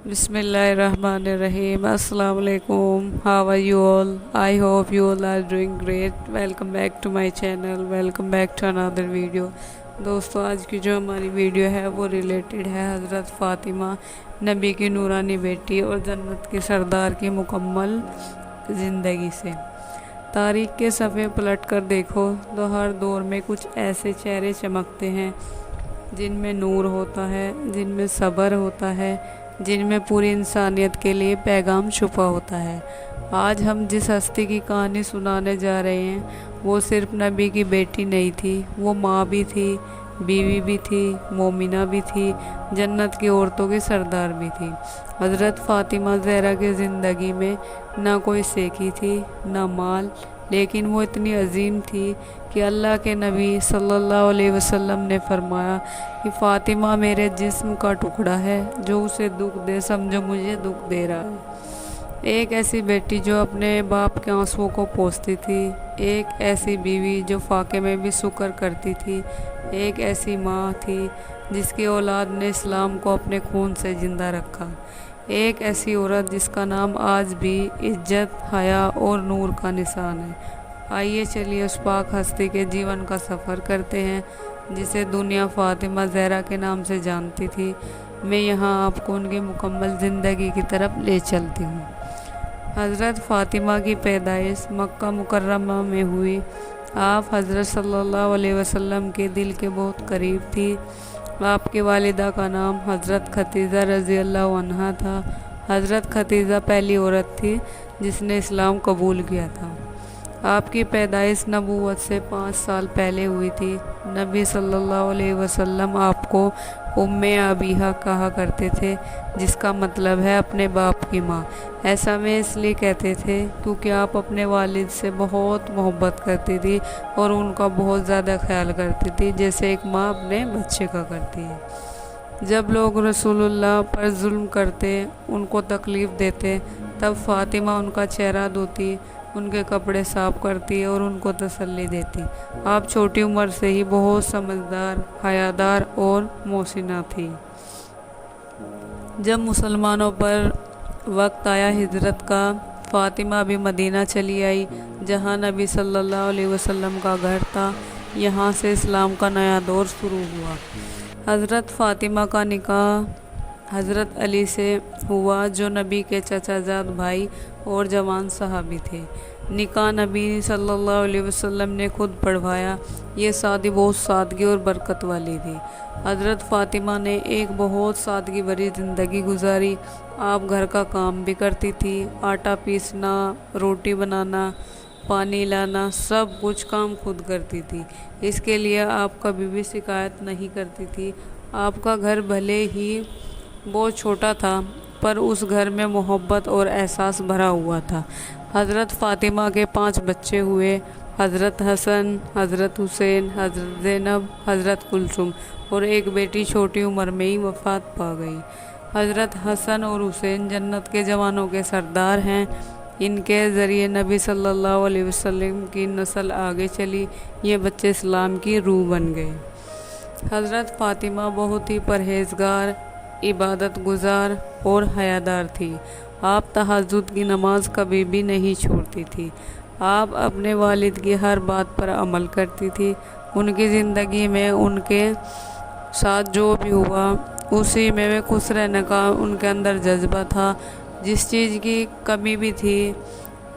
Bismillahirrahmanirrahim. Assalamu alaikum. How are you all? I hope you all are doing great. Welcome back to my channel. Welcome back to another video. दोस्तों, आज की जो हमारी video है वो related है हज़रत फ़ातिमा नबी की नूरानी बेटी और जन्नत के सरदार की मुकम्मल ज़िंदगी से। तारीख़ के सफ़े पलट कर देखो तो हर दौर में कुछ ऐसे चेहरे चमकते हैं जिनमें नूर होता है, जिनमें सब्र होता है, जिनमें पूरी इंसानियत के लिए पैगाम छुपा होता है। आज हम जिस हस्ती की कहानी सुनाने जा रहे हैं वो सिर्फ नबी की बेटी नहीं थी, वो माँ भी थी, बीवी भी थी, मोमिना भी थी, जन्नत की औरतों की सरदार भी थी। हज़रत फ़ातिमा ज़हरा की ज़िंदगी में ना कोई सेकी थी ना माल, लेकिन वो इतनी अजीम थी कि अल्लाह के नबी सल्लल्लाहु अलैहि वसल्लम ने फरमाया कि फ़ातिमा मेरे जिस्म का टुकड़ा है, जो उसे दुख दे समझो मुझे दुख दे रहा है। एक ऐसी बेटी जो अपने बाप के आंसुओं को पोंछती थी, एक ऐसी बीवी जो फाके में भी शुक्र करती थी, एक ऐसी माँ थी जिसकी औलाद ने इस्लाम को अपने खून से ज़िंदा रखा, एक ऐसी औरत जिसका नाम आज भी इज्जत, हया और नूर का निशान है। आइए चलिए उस पाक हस्ती के जीवन का सफ़र करते हैं जिसे दुनिया फ़ातिमा ज़हरा के नाम से जानती थी। मैं यहाँ आपको उनकी मुकम्मल ज़िंदगी की तरफ ले चलती हूँ। हज़रत फ़ातिमा की पैदाइश मक्का मुकर्रमा में हुई। आप हज़रत सल्लल्लाहु अलैहि वसल्लम के दिल के बहुत करीब थी। आपकी वालिदा का नाम हज़रत खदीजा रज़ी अल्लाह अन्हा था। हज़रत खदीजा पहली औरत थी जिसने इस्लाम कबूल किया था। आपकी पैदाइश नबूवत से 5 साल पहले हुई थी। नबी सल्लल्लाहु अलैहि वसल्लम आपको उम्मे अबीहा कहा करते थे, जिसका मतलब है अपने बाप की माँ। ऐसा वे इसलिए कहते थे क्योंकि आप अपने वालिद से बहुत मोहब्बत करती थी और उनका बहुत ज़्यादा ख्याल करती थी, जैसे एक माँ अपने बच्चे का करती है। जब लोग रसूलुल्लाह पर जुल्म करते, उनको तकलीफ़ देते, तब फ़ातिमा उनका चेहरा धोती, उनके कपड़े साफ़ करती और उनको तसल्ली देती। आप छोटी उम्र से ही बहुत समझदार, हयादार और मोहसिना थी। जब मुसलमानों पर वक्त आया हिजरत का, फ़ातिमा भी मदीना चली आई, जहां नबी सल्लल्लाहु अलैहि वसल्लम का घर था। यहां से इस्लाम का नया दौर शुरू हुआ। हज़रत फ़ातिमा का निकाह हज़रत अली से हुआ, जो नबी के चचाजाद भाई और जवान सहाबी थे। निकाह नबी सल्लल्लाहु अलैहि वसल्लम ने खुद पढ़वाया। ये शादी बहुत सादगी और बरकत वाली थी। हज़रत फ़ातिमा ने एक बहुत सादगी भरी ज़िंदगी गुजारी। आप घर का काम भी करती थी, आटा पीसना, रोटी बनाना, पानी लाना, सब कुछ काम खुद करती थी। इसके लिए आप कभी भी शिकायत नहीं करती थी। आपका घर भले ही बहुत छोटा था, पर उस घर में मोहब्बत और एहसास भरा हुआ था। हज़रत फ़ातिमा के 5 बच्चे हुए, हज़रत हसन, हज़रत हुसैन, हज़रत ज़ैनब, हज़रत कुलसुम, और एक बेटी छोटी उम्र में ही वफ़ात पा गई। हज़रत हसन और हुसैन जन्नत के जवानों के सरदार हैं। इनके ज़रिए नबी सल्लल्लाहु अलैहि वसल्लम की नस्ल आगे चली। ये बच्चे इस्लाम की रूह बन गए। हज़रत फ़ातिमा बहुत ही परहेज़गार, इबादत गुजार और हयादार थी। आप तहज्जुद की नमाज कभी भी नहीं छोड़ती थी। आप अपने वालिद की हर बात पर अमल करती थी। उनकी ज़िंदगी में उनके साथ जो भी हुआ उसी में वे खुश रहने का उनके अंदर जज्बा था। जिस चीज़ की कमी भी थी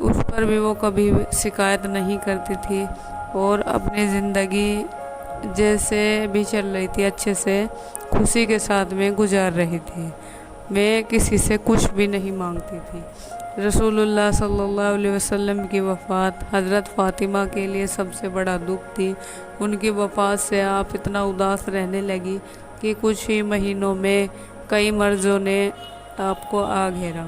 उस पर भी वो कभी शिकायत नहीं करती थी और अपनी ज़िंदगी जैसे भी चल रही थी अच्छे से खुशी के साथ में गुजार रही थी। वे किसी से कुछ भी नहीं मांगती थी। रसूलुल्लाह सल्लल्लाहु अलैहि वसल्लम की वफ़ात हज़रत फ़ातिमा के लिए सबसे बड़ा दुख थी। उनकी वफ़ात से आप इतना उदास रहने लगी कि कुछ ही महीनों में कई मर्ज़ों ने आपको आ घेरा।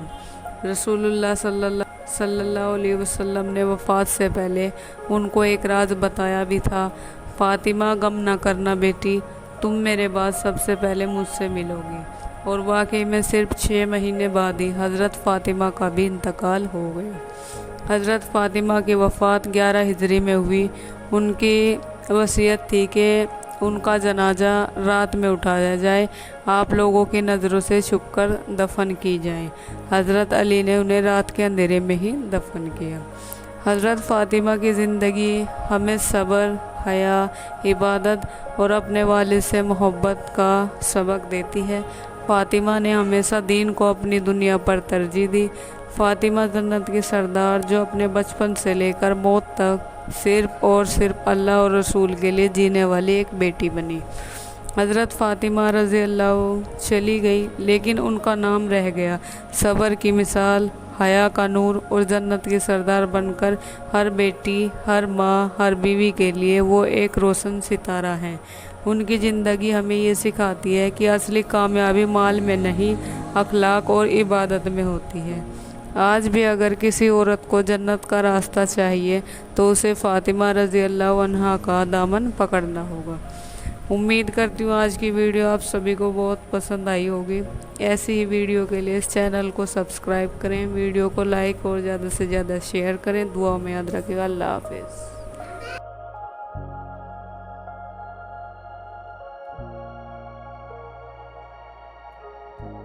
रसूलुल्लाह सल्लल्लाहु अलैहि वसल्लम ने वफ़ात से पहले उनको एक राज बताया भी था। फ़ातिमा, गम ना करना बेटी, तुम मेरे बाद सबसे पहले मुझसे मिलोगी। और वाकई में सिर्फ 6 महीने बाद ही हज़रत फ़ातिमा का भी इंतकाल हो गया। हज़रत फ़ातिमा की वफ़ात 11 हिजरी में हुई। उनकी वसीयत थी कि उनका जनाजा रात में उठाया जाए, आप लोगों की नज़रों से छुपकर दफन की जाए। हज़रत अली ने उन्हें रात के अंधेरे में ही दफन किया। हज़रत फ़ातिमा की ज़िंदगी हमें सब्र, हया, इबादत और अपने वालिद से मोहब्बत का सबक देती है। फ़ातिमा ने हमेशा दीन को अपनी दुनिया पर तरजीह दी। फ़ातिमा जन्नत की सरदार, जो अपने बचपन से लेकर मौत तक सिर्फ़ और सिर्फ अल्लाह और रसूल के लिए जीने वाली एक बेटी बनी। हज़रत फ़ातिमा रज़ी अल्लाह चली गई, लेकिन उनका नाम रह गया। सब्र की मिसाल, हया का नूर और जन्नत की सरदार बनकर हर बेटी, हर माँ, हर बीवी के लिए वो एक रोशन सितारा है। उनकी ज़िंदगी हमें ये सिखाती है कि असली कामयाबी माल में नहीं, अखलाक और इबादत में होती है। आज भी अगर किसी औरत को जन्नत का रास्ता चाहिए तो उसे फ़ातिमा रज़ी अल्लाह अन्हा का दामन पकड़ना होगा। उम्मीद करती हूँ आज की वीडियो आप सभी को बहुत पसंद आई होगी। ऐसी ही वीडियो के लिए इस चैनल को सब्सक्राइब करें, वीडियो को लाइक और ज़्यादा से ज़्यादा शेयर करें। दुआ में याद रखिएगा। अल्लाह हाफ़िज़।